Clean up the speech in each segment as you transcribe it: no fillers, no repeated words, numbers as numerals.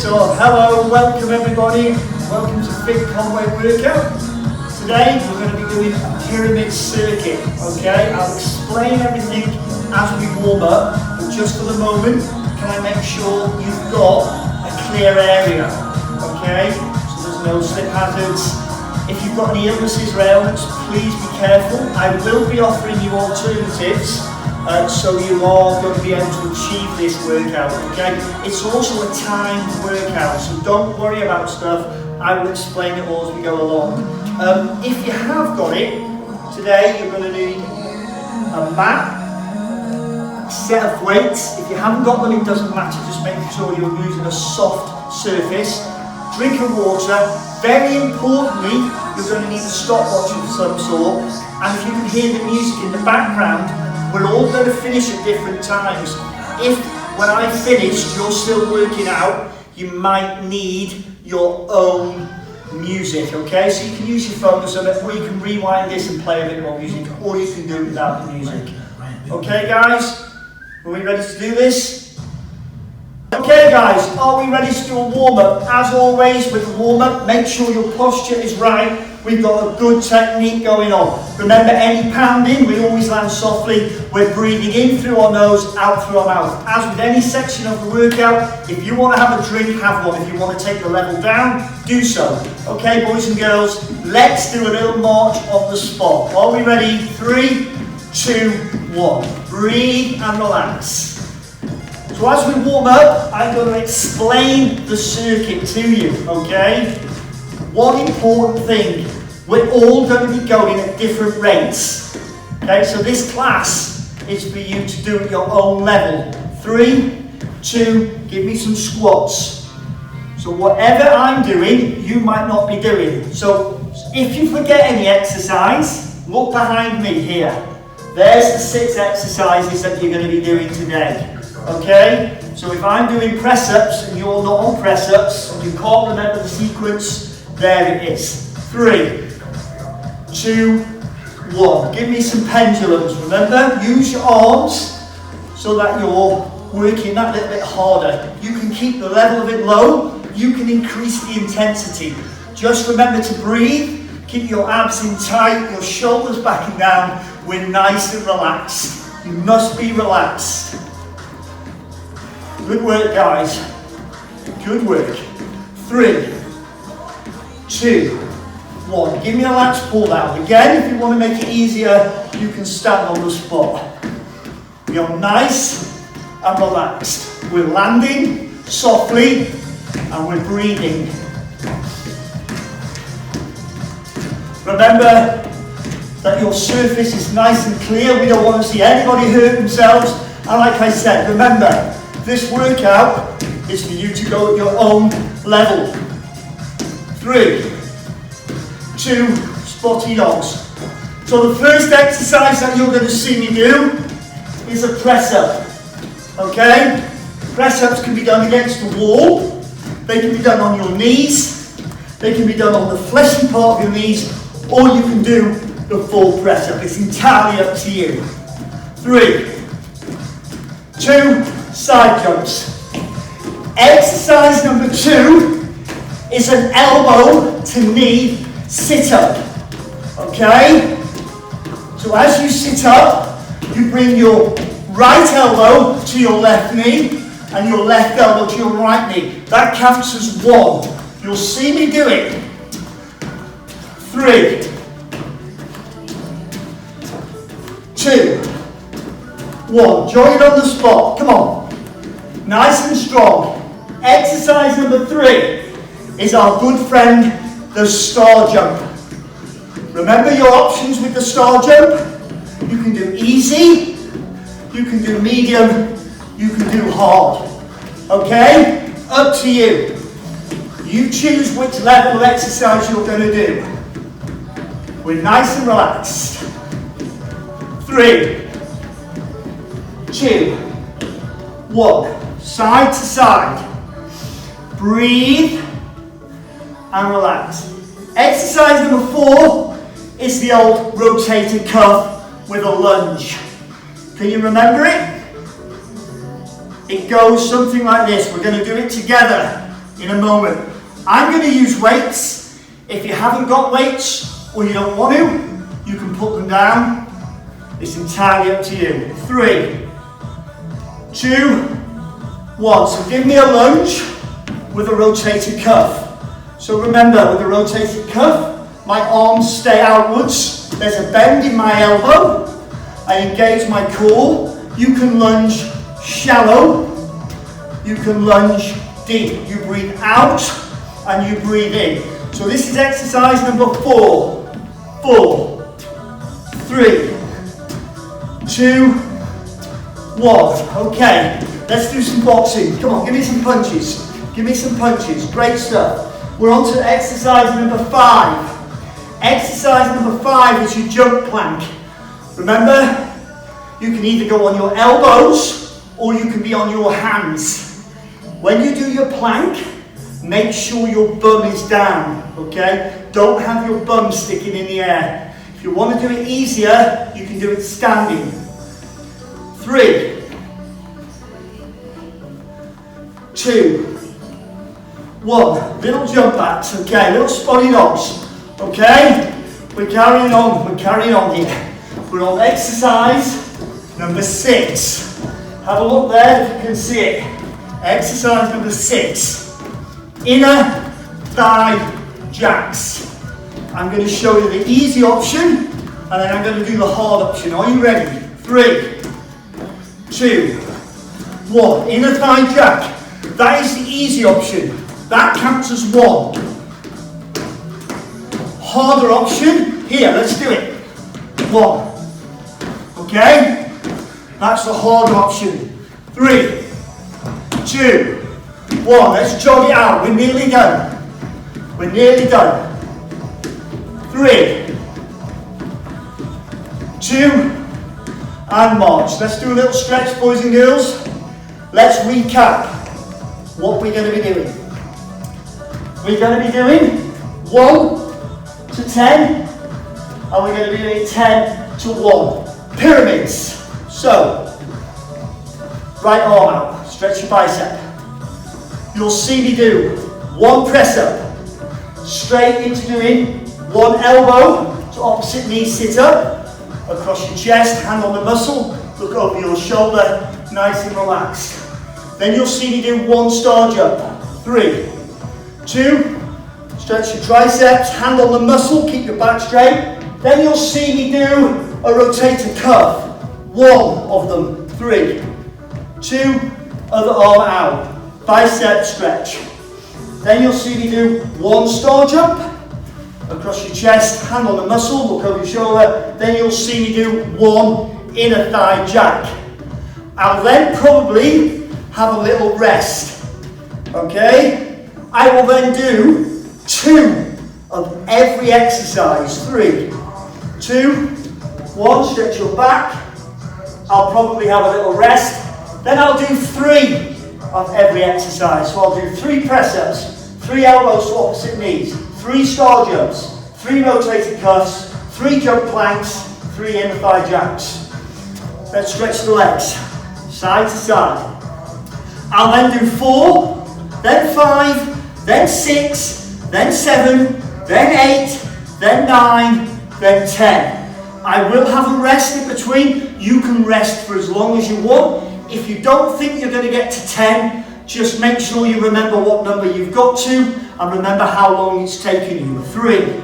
So, hello, welcome everybody. Welcome to Fit Conway Workout. Today we're going to be doing a pyramid circuit, okay? I'll explain everything as we warm up, but just for the moment, can I make sure you've got a clear area, okay? So there's no slip hazards. If you've got any illnesses or ailments, please be careful. I will be offering you alternatives, so you are going to be able to achieve this workout, okay? It's also a timed workout, so don't worry about stuff. I will explain it all as we go along. If you have got it, today you're going to need a mat, a set of weights. If you haven't got them, it doesn't matter. Just make sure you're using a soft surface. Drink of water. Very importantly, you're going to need a stopwatch of some sort. And if you can hear the music in the background, we're all going to finish at different times. If, when I finish, you're still working out, you might need your own music, okay? So you can use your phone or something, or you can rewind this and play a bit more music, or you can do it without the music. Okay, guys? Are we ready to do this? Okay, guys, are we ready to do a warm-up? As always, with the warm-up, make sure your posture is right. We've got a good technique going on. Remember, any pounding, we always land softly. We're breathing in through our nose, out through our mouth. As with any section of the workout, if you want to have a drink, have one. If you want to take the level down, do so. Okay, boys and girls, let's do a little march on the spot. Are we ready? 3, 2, 1. Breathe and relax. So as we warm up, I'm going to explain the circuit to you, okay? One important thing, we're all going to be going at different rates. Okay, so this class is for you to do at your own level. 3, 2, give me some squats. So whatever I'm doing, you might not be doing. So if you forget any exercise, look behind me here. There's the 6 exercises that you're going to be doing today. Okay, so if I'm doing press-ups and you're not on press-ups and you can't remember the sequence, there it is. 3, 2, 1. Give me some pendulums. Remember, use your arms so that you're working that little bit harder. You can keep the level of it low. You can increase the intensity. Just remember to breathe. Keep your abs in tight, your shoulders back and down. We're nice and relaxed. You must be relaxed. Good work, guys. Good work. 3, 2, 1. Give me a latch pull down. Again, if you want to make it easier, you can stand on the spot. You're nice and relaxed. We're landing softly and we're breathing. Remember that your surface is nice and clear. We don't want to see anybody hurt themselves. And like I said, remember, this workout is for you to go at your own level. 3, 2, spotty dogs. So the first exercise that you're going to see me do is a press-up. Okay? Press-ups can be done against the wall. They can be done on your knees. They can be done on the fleshy part of your knees. Or you can do the full press-up. It's entirely up to you. 3, 2, side jumps. Exercise number 2 is an elbow to knee sit-up. Okay? So as you sit up, you bring your right elbow to your left knee and your left elbow to your right knee. That counts as 1. You'll see me do it. 3, 2, 1. Join it on the spot. Come on. Nice and strong. Exercise number 3 is our good friend, the star jump. Remember your options with the star jump? You can do easy, you can do medium, you can do hard. Okay? Up to you. You choose which level of exercise you're going to do. We're nice and relaxed. 3, 2, 1. Side to side. Breathe and relax. Exercise number 4 is the old rotator cuff with a lunge. Can you remember it? It goes something like this. We're going to do it together. in a moment. I'm going to use weights. If you haven't got weights or you don't want to, you can put them down. It's entirely up to you. 3, 2, 1. So give me a lunge with a rotated cuff. So remember, with a rotated cuff, my arms stay outwards. There's a bend in my elbow. I engage my core. You can lunge shallow. You can lunge deep. You breathe out and you breathe in. So this is exercise number 4. 4, 3, 2, 1. Okay, let's do some boxing. Come on, give me some punches. Give me some punches. Great stuff. We're on to exercise number 5. Exercise number 5 is your jump plank. Remember, you can either go on your elbows or you can be on your hands. When you do your plank, make sure your bum is down, okay? Don't have your bum sticking in the air. If you want to do it easier, you can do it standing. 3, 2, 1. Little jump backs, okay? Little spotty dogs, okay? We're carrying on here. We're on exercise number 6. Have a look there if you can see it. Exercise number 6. Inner thigh jacks. I'm going to show you the easy option and then I'm going to do the hard option. Are you ready? 3, 2, 1. Inner thigh jack. That is the easy option. That counts as 1. Harder option. Here, let's do it. 1. Okay? That's the hard option. 3, 2, 1. Let's jog it out. We're nearly done. We're nearly done. 3, 2, and march. Let's do a little stretch, boys and girls. Let's recap what we're going to be doing. We're going to be doing 1 to 10, and we're going to be doing 10 to 1. Pyramids. So, right arm out, stretch your bicep. You'll see me do 1 press up, straight into doing 1 elbow to opposite knee sit up, across your chest, hand on the muscle, look over your shoulder, nice and relaxed. Then you'll see me do 1 star jump. 3, 2, stretch your triceps, hand on the muscle, keep your back straight. Then you'll see me do a rotator cuff. 1 of them. 3, 2, other arm out. Bicep stretch. Then you'll see me do 1 star jump. Across your chest, hand on the muscle, look over your shoulder. Then you'll see me do 1 inner thigh jack. I'll then probably have a little rest. Okay? I will then do 2 of every exercise. 3, 2, 1, stretch your back. I'll probably have a little rest. Then I'll do 3 of every exercise. So I'll do 3 press-ups, 3 elbows to opposite knees, 3 star jumps, 3 rotator cuffs, 3 jump planks, 3 inner thigh jacks. Let's stretch the legs, side to side. I'll then do 4, then 5, then 6, then 7, then 8, then 9, then 10. I will have a rest in between. You can rest for as long as you want. If you don't think you're going to get to 10, just make sure you remember what number you've got to and remember how long it's taken you. 3,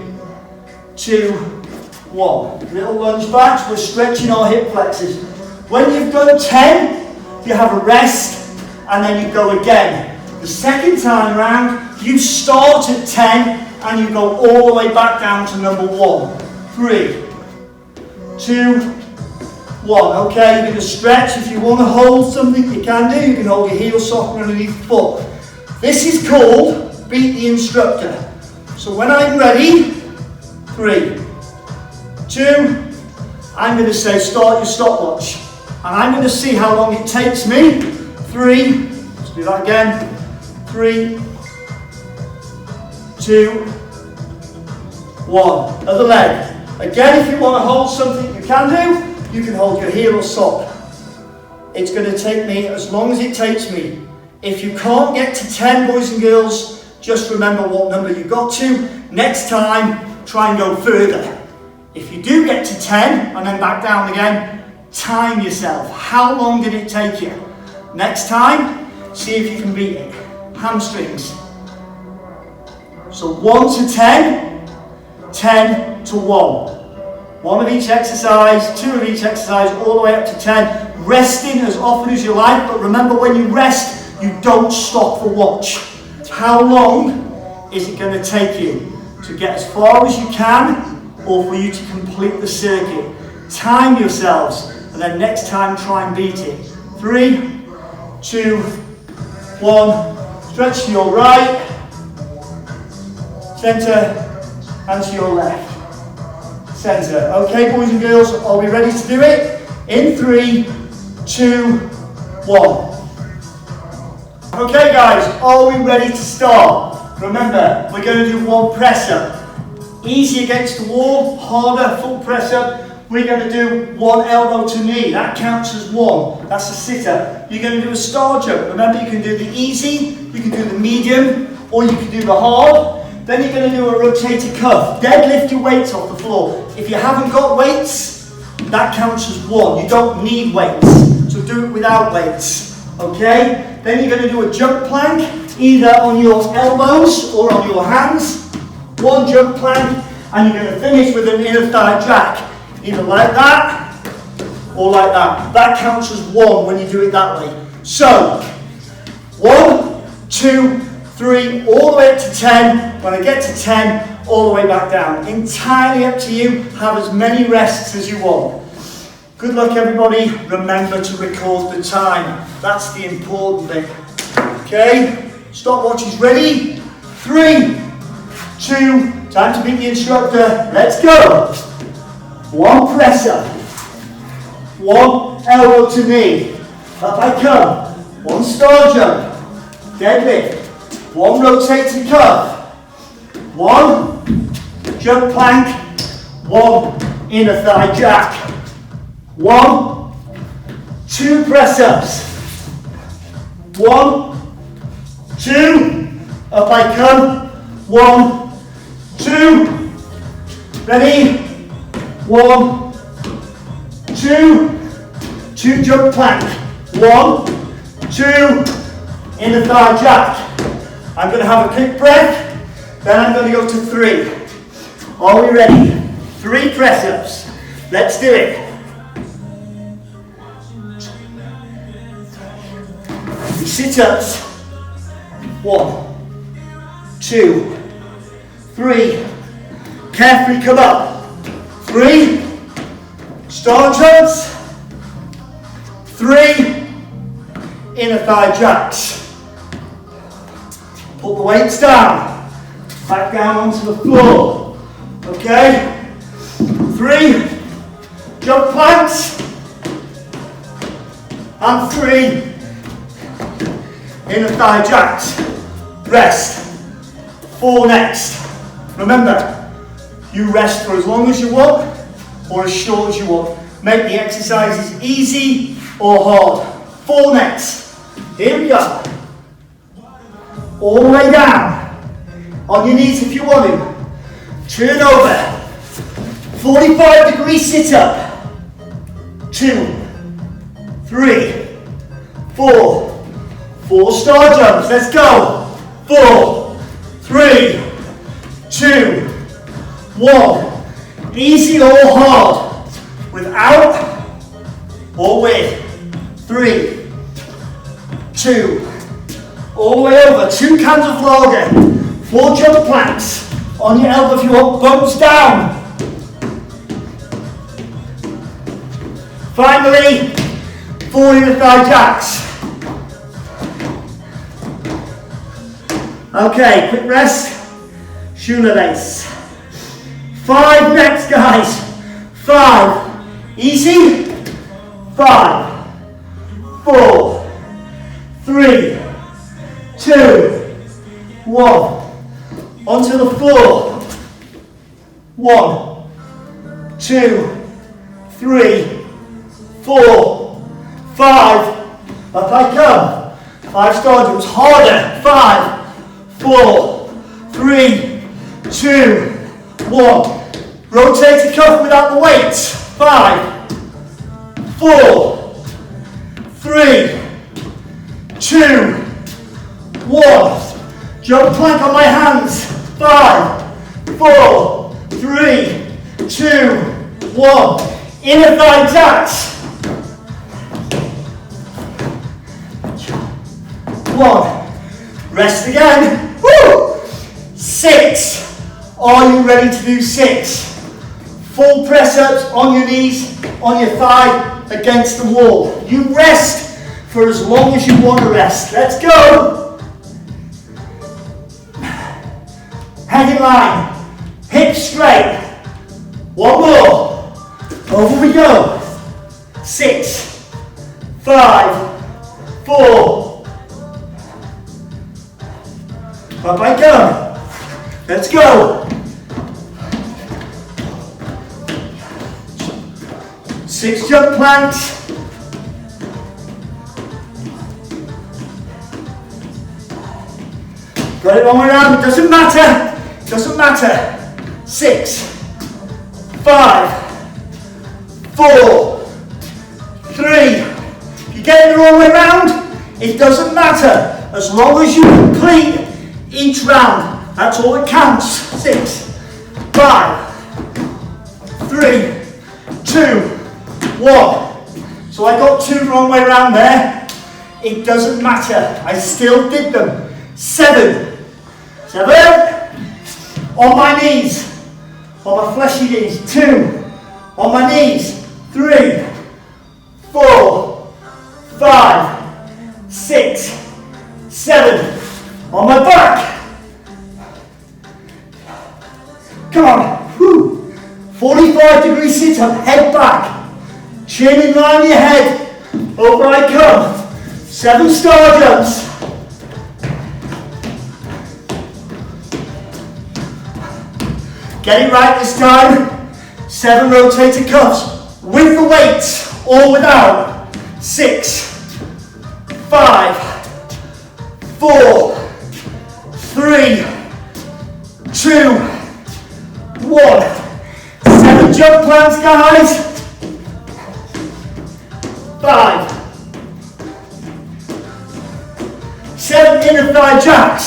2, 1. Little lunge backs. We're stretching our hip flexors. When you've done 10, you have a rest and then you go again. The second time around, you start at 10 and you go all the way back down to number 1. 3, 2, 1. Okay, you're going to stretch. If you want to hold something, you can do. You can hold your heel socket underneath the foot. This is called Beat the Instructor. So when I'm ready, 3, 2, I'm going to say start your stopwatch. And I'm going to see how long it takes me. 3, let's do that again. 3, 2, 1. Other leg. Again, if you want to hold something, you can do. You can hold your heel or sock. It's going to take me as long as it takes me If you can't get to 10, boys and girls, just remember what number you got to. Next time, try and go further. If you do get to 10 and then back down again, time yourself. How long did it take you? Next time, see if you can beat it. Hamstrings. So 1 to 10, 10 to 1. 1 of each exercise, 2 of each exercise, all the way up to 10. Resting as often as you like, but remember when you rest, you don't stop the watch. How long is it going to take you to get as far as you can, or for you to complete the circuit? Time yourselves, and then next time try and beat it. 3, 2, 1. Stretch to your right, centre, and to your left. Centre. Okay, boys and girls, are we ready to do it? In 3, 2, 1. Okay guys, are we ready to start? Remember, we're going to do 1 press up. Easy against the wall, harder, full press up. We're going to do 1 elbow to knee. That counts as 1. That's a sit up. You're going to do a star jump. Remember, you can do the easy, you can do the medium, or you can do the hard. Then you're going to do a rotator cuff. Deadlift your weights off the floor. If you haven't got weights, that counts as 1. You don't need weights, so do it without weights. Okay? Then you're going to do a jump plank, either on your elbows or on your hands. 1 jump plank, and you're going to finish with an inner thigh jack. Either like that, or like that. That counts as 1 when you do it that way. So, 1, 2, 3, all the way up to 10. When I get to 10, all the way back down. Entirely up to you. Have as many rests as you want. Good luck, everybody. Remember to record the time. That's the important bit. Okay? Stopwatch is ready. 3, 2, time to beat the instructor. Let's go. 1 press up. 1 elbow to knee. Up I come. 1 star jump. Deadlift. 1 rotator cuff. 1 jump plank. 1 inner thigh jack. 1, 2 press ups. 1, 2, up I come. 1, 2, ready. 1, 2, 2 jump plank. 1, 2, inner thigh jack. I'm going to have a quick breath, then I'm going to go to 3. Are we ready? 3 press ups. Let's do it. Sit ups. 1, 2, 3. Carefully come up. 3. Star jumps. 3. Inner thigh jacks. Put the weights down. Back down onto the floor. Okay? 3. Jump planks. And 3. Inner thigh jacks. Rest. 4 next. Remember, you rest for as long as you want or as short as you want. Make the exercises easy or hard. 4 next. Here we go. All the way down. On your knees if you want to. Turn over. 45-degree sit up. 2, 3, 4. 4 star jumps. Let's go. 4, 3, 2, 1. Easy or hard. Without or with. 3, 2. All the way over. 2 cans of lager. 4 jump planks. On your elbow if you want. Bumps down. Finally, 4 inner thigh jacks. Okay, quick rest. Shoelace. 5 next, guys. 5. Easy. 5, 4, 3, 2, 1. Onto the floor. 1, 2, 3, 4, 5. Up I come. 5 star jumps, harder. 5, 4, 3, 2, 1. Rotator cuff without the weights. 5, 4, 3, 2, 1. Jump plank on my hands. 5, 4, 3, 2, 1. Inner thigh jacks. 1. Rest again. Woo! 6. Are you ready to do 6? Full press ups on your knees, on your thigh, against the wall. You rest for as long as you want to rest. Let's go. Head in line. Hips straight. 1 more. Over we go. 6, 5, 4. Up I go. Let's go. 6 jump planks. Got it one way around, it doesn't matter. Doesn't matter. 6, 5, 4, 3. If you get it the wrong way around, it doesn't matter. As long as you complete each round, that's all that counts. 6, 5, 3, 2, 1. So I got 2 the wrong way around there. It doesn't matter. I still did them. 7. On my knees. On my fleshy knees. 2. On my knees. 3, 4, 5, 6, 7. On my back. Come on. Whew. 45-degree sit-up. Head back. Chin in line with your head. Over I come. 7 star jumps. Get it right this time. 7 rotator cuffs. With the weights or without. 6, 5, 4, 3, 2, 1. 7 jump planks, guys. 5, 7 inner thigh jacks.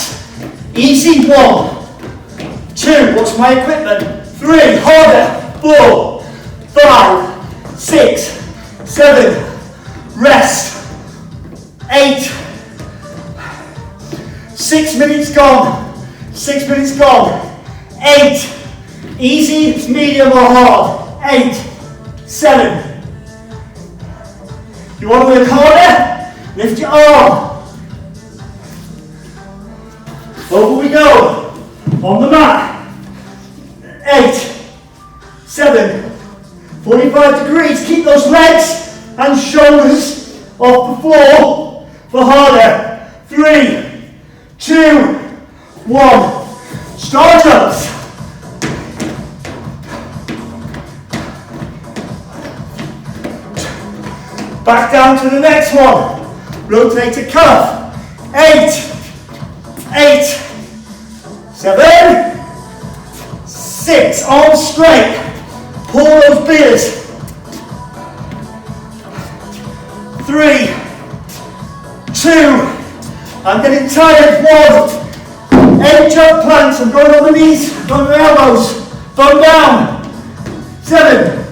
Easy. 1, 2. What's my equipment? 3. Harder. 4, 5, 6, 7. Rest. 8. 6 minutes gone. 6 minutes gone. 8. Easy, medium or hard. 8, 7. You want to work harder? Lift your arm. Over we go. On the mat. 8, 7. 45 degrees. Keep those legs and shoulders off the floor for harder. 3, 2, 1. Star jumps. Back down to the next one. Rotator cuff. 8, 8, 7, 6. Arms straight. Pull those beers. 3, 2. I'm getting tired. 1. 8 jump planks. I'm going on the knees, going on the elbows. Thumb down. 7.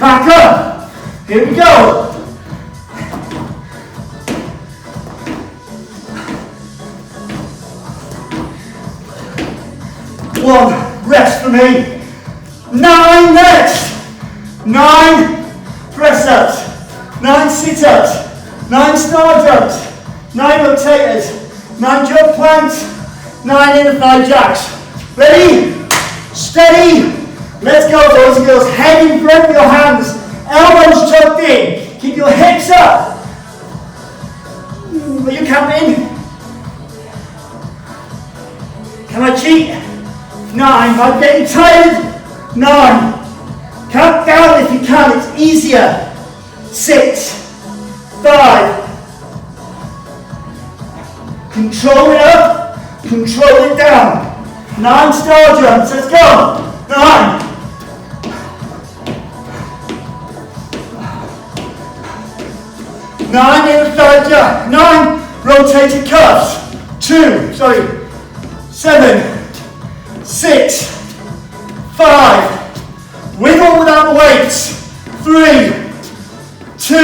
Back up. Here we go. 1. Rest for me. 9 next. 9 press ups. 9 sit ups. 9 star jumps. 9 rotators. 9 jump planks. 9 inner thigh jacks. Ready? Steady. Let's go, boys and girls. Head in front of your hands. Elbows tucked in. Keep your hips up. Are you counting? Can I cheat? 9. I'm getting tired. 9. Count down if you can. It's easier. 6, 5. Control it up, control it down. 9 star jumps, let's go. 9. 9 inside jump. 9 rotator cuffs. 7, 6, 5. Wiggle without the weights. 3, 2,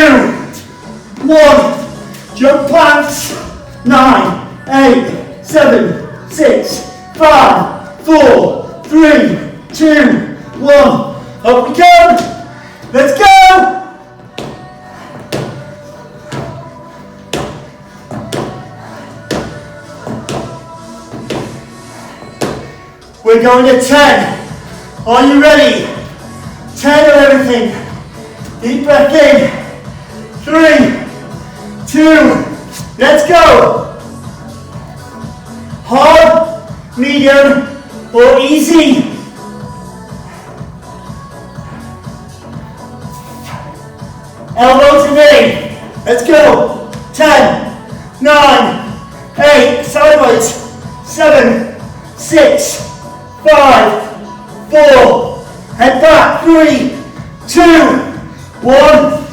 1. Jump planks. 9, 8, 7, 6, 5, 4, 3, 2, 1. Up we go. Let's go. We're going to 10. Are you ready? 10 of everything. Deep breath in. 3, 2, let's go. Hard, medium, or easy. Elbow to knee. Let's go. 10, 9, 8, sideways. 7, 6, 5, 4, head back. 3, 2, 1.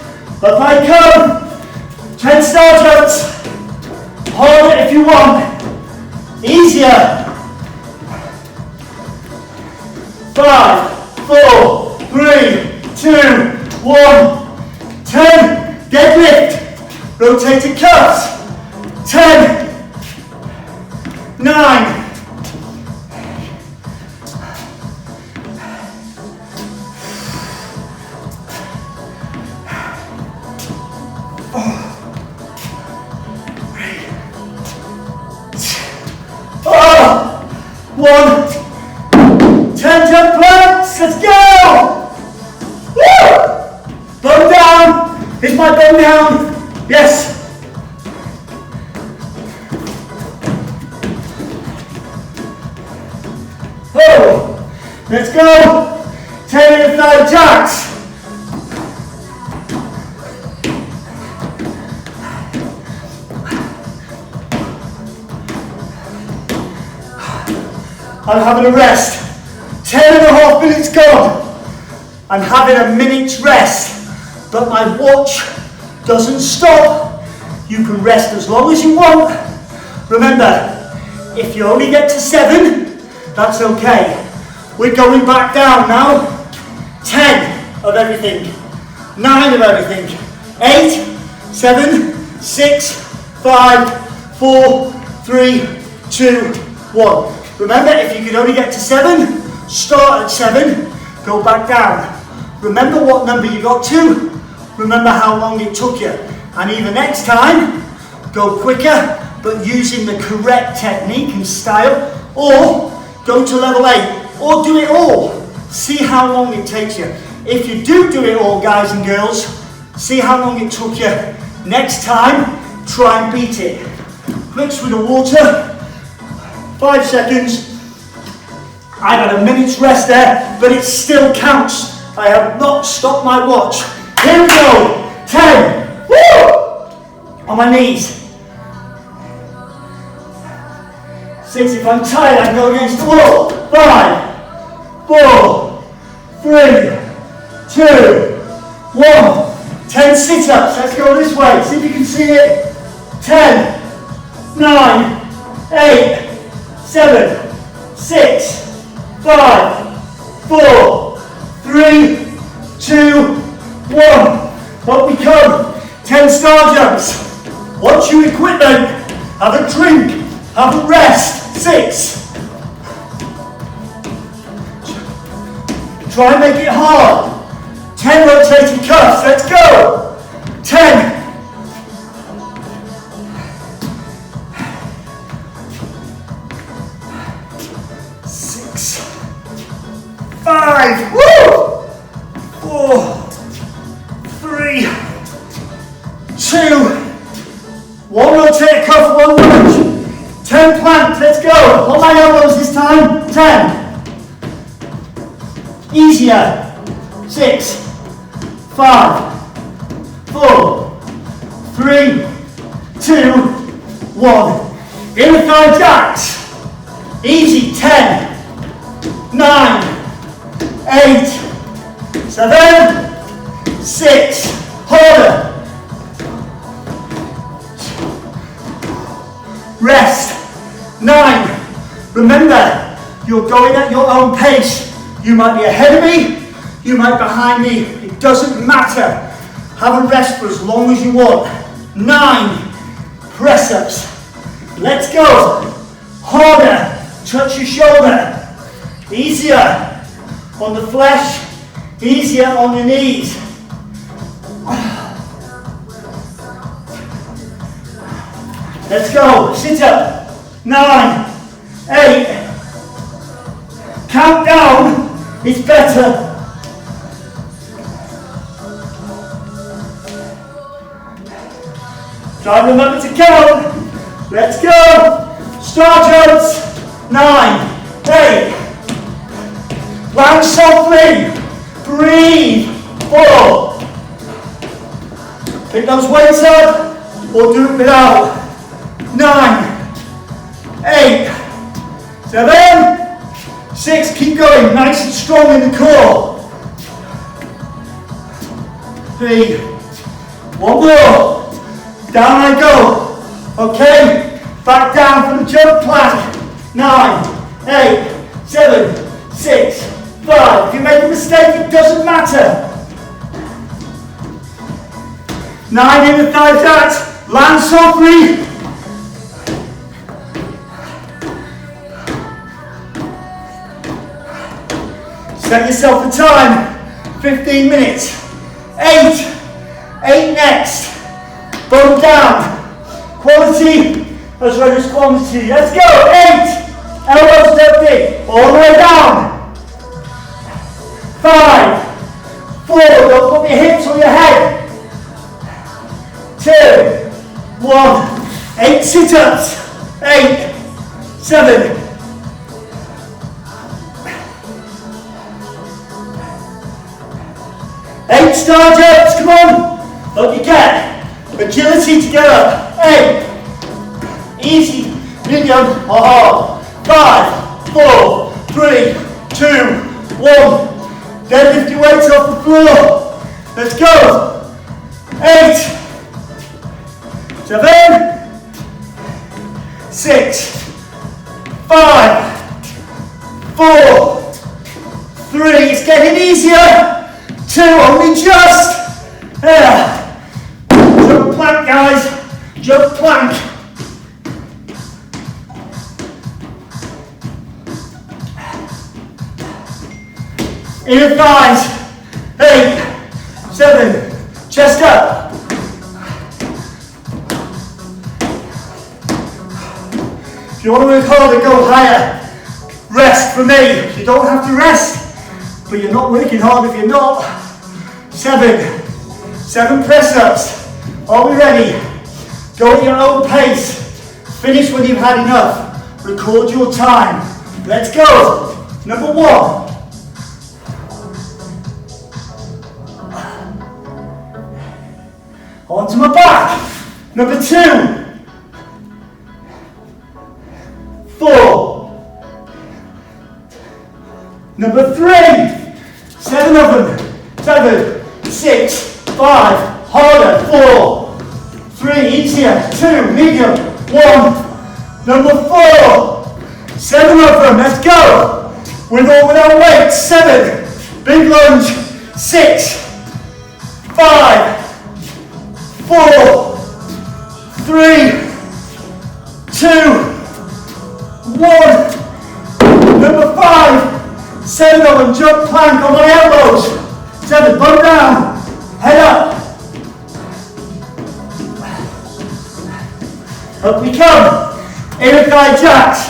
Up I come. 10 star jumps. Hold it if you want. Easier. 5, 4, 3, 2, 1. 10. Deadlift. Rotator cuffs. 10. 9. 1. 10 jump planks. Let's go. Woo! Bone down. Is my bone down? Yes. Oh. Let's go. 10 inside jacks. I'm having a rest. 10.5 minutes gone. I'm having a minute's rest, but my watch doesn't stop. You can rest as long as you want. Remember, if you only get to 7, that's okay. We're going back down now. 10 of everything. 9 of everything. 8, 7, 6, 5, 4, 3, 2, 1. Remember, if you can only get to 7, start at 7, go back down. Remember what number you got to, remember how long it took you. And either next time, go quicker, but using the correct technique and style, or go to level 8, or do it all. See how long it takes you. If you do it all, guys and girls, see how long it took you. Next time, try and beat it. Mix with the water. 5 seconds. I've had a minute's rest there, but it still counts. I have not stopped my watch. Here we go. 10. Woo! On my knees. 6, if I'm tired, I can go against the wall. 5, 4, 3, 2, 1. 10 sit-ups. Let's go this way. See if you can see it. 10, 9, 8, 7, 6, 5, 4, 3, 2, 1. Up we come. 10 star jumps. Watch your equipment. Have a drink. Have a rest. 6. Try and make it hard. 10 rotating cuffs. Let's go. 10. 6. 5. Woo! 4. 3. 2. 1 rotator cuff, 1 lunge. 10 planks, let's go. On my elbows this time. 10. Easier. 6, 5, 4, 3, 2, 1. Inner thigh jacks. Easy. 10, 9, 8, 7, 6. Harder. Rest. 9. Remember, you're going at your own pace. You might be ahead of me, you might be behind me. It doesn't matter. Have a rest for as long as you want. 9 press-ups. Let's go. Harder. Touch your shoulder. Easier on the flesh, easier on the knees. Let's go. Sit up. 9, 8. Count down. It's better. Try and remember to count. Let's go. Star jumps. 9, 8. Land softly. Breathe. 4. Pick those weights up or do it without. 9, 8, 7, 6. Keep going. Nice and strong in the core. 3. 1 more. Down I go. Okay. Back down for the jump plank. 9, 8, 7, 6, 5. If you make a mistake, it doesn't matter. 9 in the thigh jacks. Land softly. Set yourself a time. 15 minutes. 8. 8 next. Bottom down. Quality as well as quantity. Let's go. 8. Elbows stepped in. All the way down. 5. 4. Don't put your hips on your head. 2. 1. 8 sit-ups. 8. 7. 8 star jumps. Come on. Hope you get agility to get up. 8. Easy, medium, or hard. 5, 4, 3, 2, 1. Deadlift your weights off the floor. Let's go. 8, 7, 6, 5, 4, 3. It's getting easier. 2, only just. Jump plank, guys. Jump plank. Inner thighs. 8, 7. Chest up. If you want to work harder, go higher. Rest for me. You don't have to rest, but you're not working hard if you're not. 7 press-ups. Are we ready? Go at your own pace. Finish when you've had enough. Record your time. Let's go. Number 1. Onto my back. Number 2. 4. Number 3. 7 of them. 7, 6, 5. Harder. 4, 3. Easier. 2. Medium. 1. Number 4. 7 of them. Let's go. With or without weight. 7. Big lunge. 6, 5, 4, 3, 2, 1. Number 5. 7 of them. Jump plank on my elbows. 7. Bum down. Head up. Up we come. Inner thigh jacks.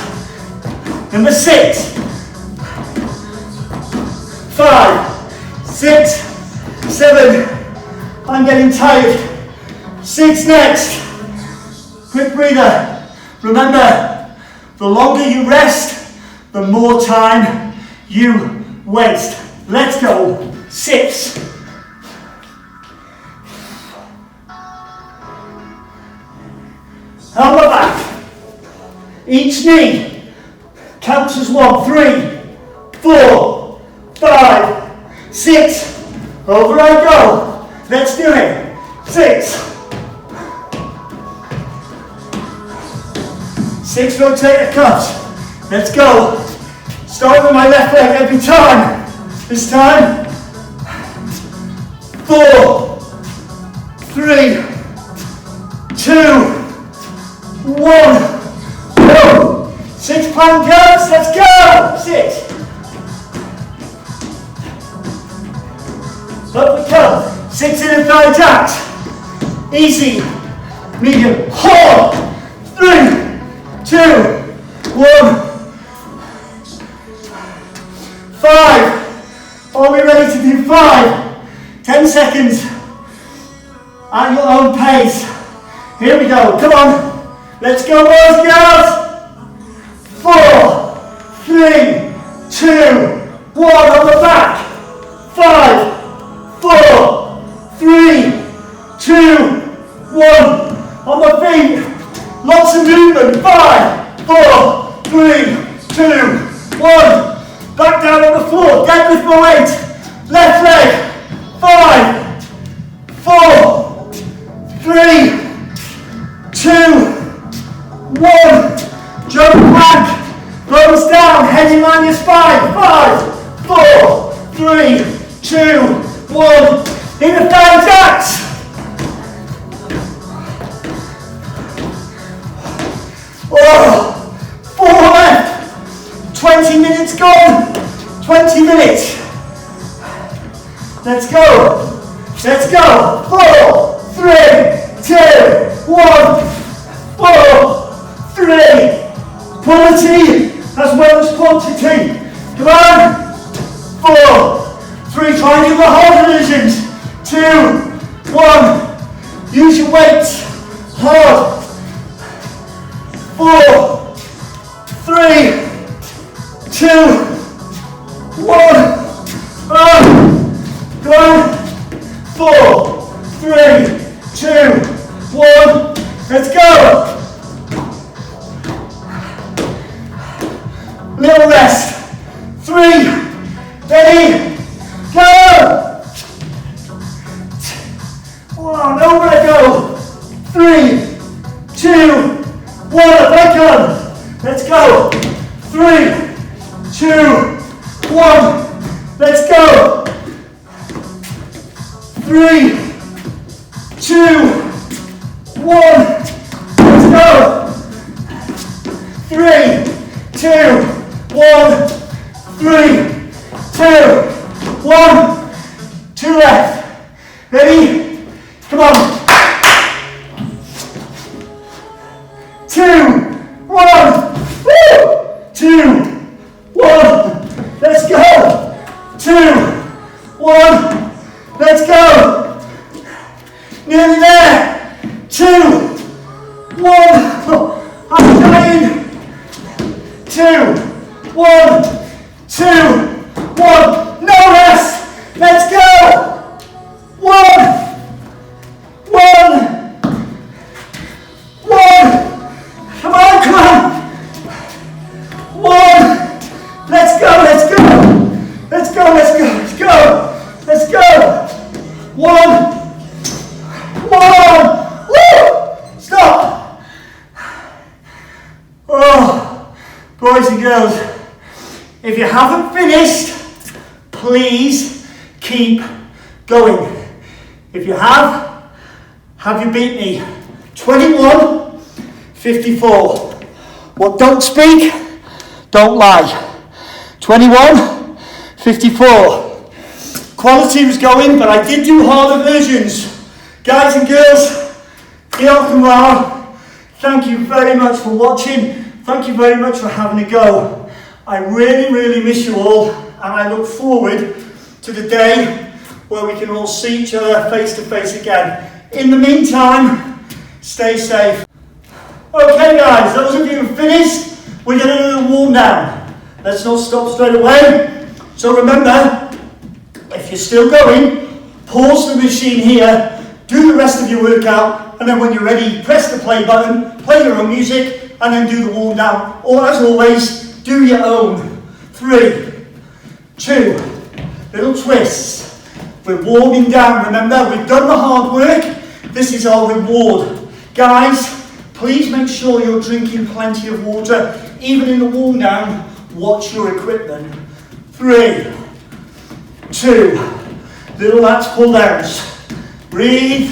Number 6. 5, 6, 7. I'm getting tired. 6 next. Quick breather. Remember, the longer you rest, the more time you waste. Let's go. 6, on my back. Each knee counts as 1. 3, 4, 5, 6. Over I go. Let's do it. 6. 6 rotator cuffs. Let's go. Start with my left leg every time. This time. 4, 3, 2, 1. 6 plank curls. Let's go. 6. Up we come. 6 inner thigh jacks. Easy. Medium. Hard. 3, 2, 1. 5. Are we ready to do 5? 10 seconds. At your own pace. Here we go. Come on. Let's go, boys and girls. 4, 3, 2, 1. On the back. 5, 4, 3, 2, 1. On my feet. Lots of movement. 5, 4, 3, 2, 1. Back down on the floor. Dead with my weight. Left leg. 5, 4, 3, 2, 1. Jump back. Goes down. Head in line your spine. 5, 4, 3, 2, 1. In the thigh jacks. Oh, 4 left. 20 minutes gone. 20 minutes. Let's go. Let's go. 4, 3, 2, 1. 4, 3. Quality as well as quantity. Come on. 4, 3. Try and do the hard versions. 2, 1. Use your weights. Hard. 4, 3, 2, 1. Go on. 4, 3, 2, 1. Let's go. Little rest. 3. Ready. Go. 1. Over I go. 3, 2, 1. Back on. Let's go. 3, 2, 1. Let's go. 3, 2, 1. Let's go. 3, 2, 1. 3, 2, 1. 2 left. Ready? Come on. 2, 1. Woo! 2, 1. Let's go. 2, 1. Let's go. Nearly there. 2, 1. I'm dying. 2, 1. 2, 1. No rest. Let's go. 1. 1. 1. Come on, come on. 1. Let's go, let's go. Let's go, let's go, let's go. Let's go. 1. 1. Woo! Stop. Oh, boys and girls, if you haven't finished, please keep going. If you have you beat me? 21, 54. What don't speak, don't lie. 21, 54. Quality was going, but I did do harder versions. Guys and girls, Curo'r, thank you very much for watching. Thank you very much for having a go. I really miss you all, and I look forward to the day where we can all see each other face to face again. In the meantime, stay safe. Okay guys, those of you who finished, we're going to do a warm down. Let's not stop straight away. So remember, if you're still going, pause the machine here, do the rest of your workout, and then when you're ready, press the play button play your own music, and then do the warm down. Or as always, do your own. 3, 2, little twists. We're warming down. Remember, we've done the hard work. This is our reward. Guys, please make sure you're drinking plenty of water. Even in the warm down, watch your equipment. 3, 2, little lats, pull downs. Breathe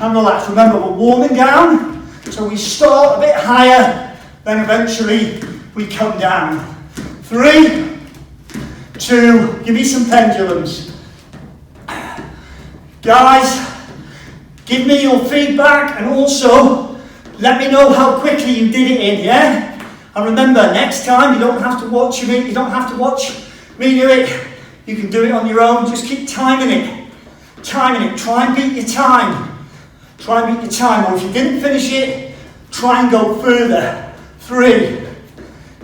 and relax. Remember, we're warming down, so we start a bit higher, then eventually we come down. 3, 2, give me some pendulums. Guys, give me your feedback and also let me know how quickly you did it in, yeah? And remember, next time you don't have to watch me, you don't have to watch me do it. You can do it on your own. Just keep timing it. Timing it. Try and beat your time. Try and beat your time. Or if you didn't finish it, try and go further. 3,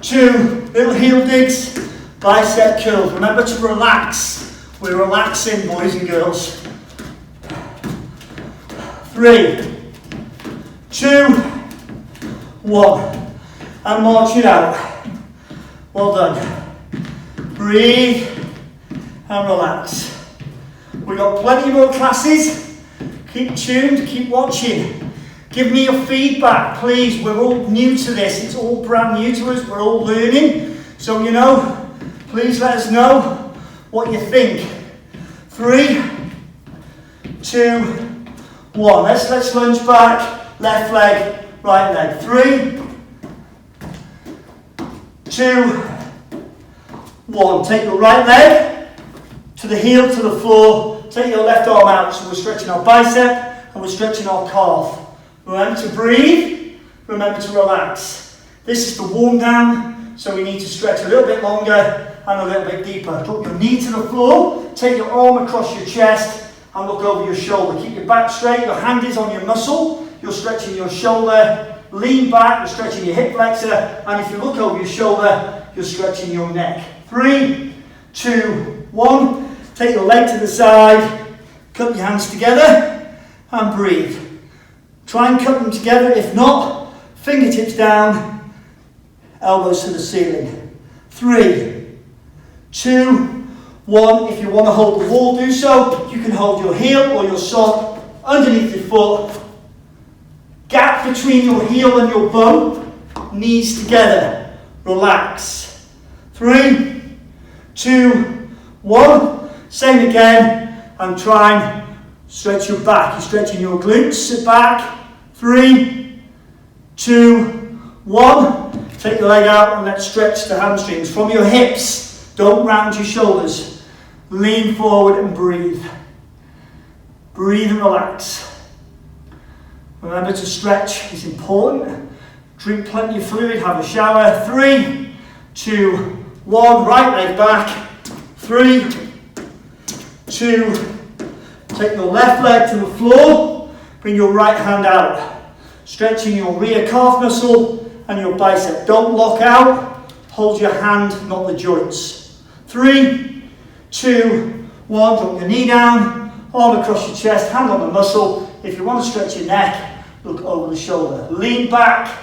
2, little heel digs, bicep curls. Remember to relax. We're relaxing, boys and girls. 3, 2, 1. And march it out. Well done. Breathe and relax. We've got plenty more classes. Keep tuned, keep watching. Give me your feedback, please. We're all new to this. It's all brand new to us. We're all learning. So, you know, please let us know what you think. 3, 2, 1. Let's lunge back. Left leg, right leg. 3, 2, 1. Take your right leg to the heel, to the floor. Take your left arm out. So we're stretching our bicep and we're stretching our calf. Remember to breathe. Remember to relax. This is the warm down, so we need to stretch a little bit longer and a little bit deeper. Drop your knee to the floor. Take your arm across your chest and look over your shoulder. Keep your back straight. Your hand is on your muscle. You're stretching your shoulder. Lean back. You're stretching your hip flexor. And if you look over your shoulder, you're stretching your neck. 3, 2, 1. Take your leg to the side. Cup your hands together and breathe. Try and cup them together. If not, fingertips down, elbows to the ceiling. 3, 2, 1. If you want to hold the wall, do so. You can hold your heel or your sock underneath your foot. Gap between your heel and your bum. Knees together. Relax. 3, 2, 1. Same again. And try and stretch your back. You're stretching your glutes. Sit back. 3, 2, 1. Take your leg out and let's stretch the hamstrings. From your hips, don't round your shoulders. Lean forward and breathe. Breathe and relax. Remember to stretch is important. Drink plenty of fluid, have a shower. 3, 2, 1. Right leg back. 3, 2. Take your left leg to the floor. Bring your right hand out. Stretching your rear calf muscle and your bicep. Don't lock out. Hold your hand, not the joints. 3, 2, 1. Drop your knee down. Arm across your chest. Hand on the muscle. If you want to stretch your neck, look over the shoulder. Lean back.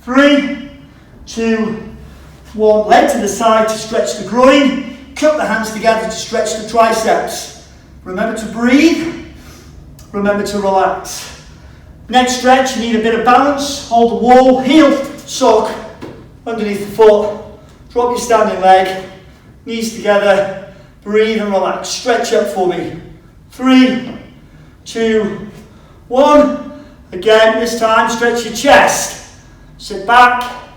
3, 2, 1. Leg to the side to stretch the groin. Cup the hands together to stretch the triceps. Remember to breathe. Remember to relax. Next stretch, you need a bit of balance. Hold the wall, heel, sock, underneath the foot. Drop your standing leg, knees together. Breathe and relax. Stretch up for me. 3, 2, 1. Again, this time, stretch your chest. Sit back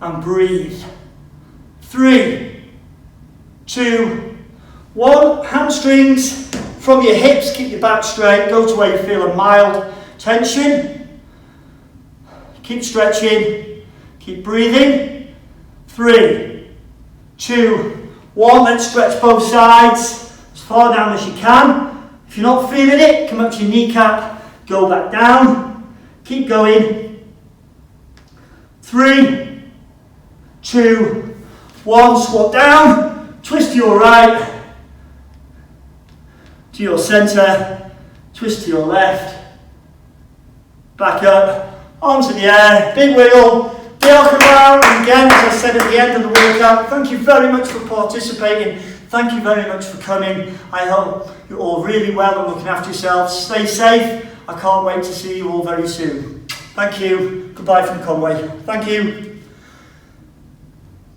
and breathe. 3, 2, 1. Hamstrings from your hips. Keep your back straight. Go to where you feel a mild tension. Keep stretching. Keep breathing. 3, 2, 1. Let's stretch both sides as far down as you can. If you're not feeling it, come up to your kneecap. Go back down. Keep going. 3, 2, 1. Squat down. Twist to your right. To your centre. Twist to your left. Back up. arms in the air, big wiggle, the arc around, and again, as I said at the end of the workout, thank you very much for participating, thank you very much for coming. I hope you're all really well and looking after yourselves. Stay safe, I can't wait to see you all very soon. Thank you, goodbye from Conway. Thank you.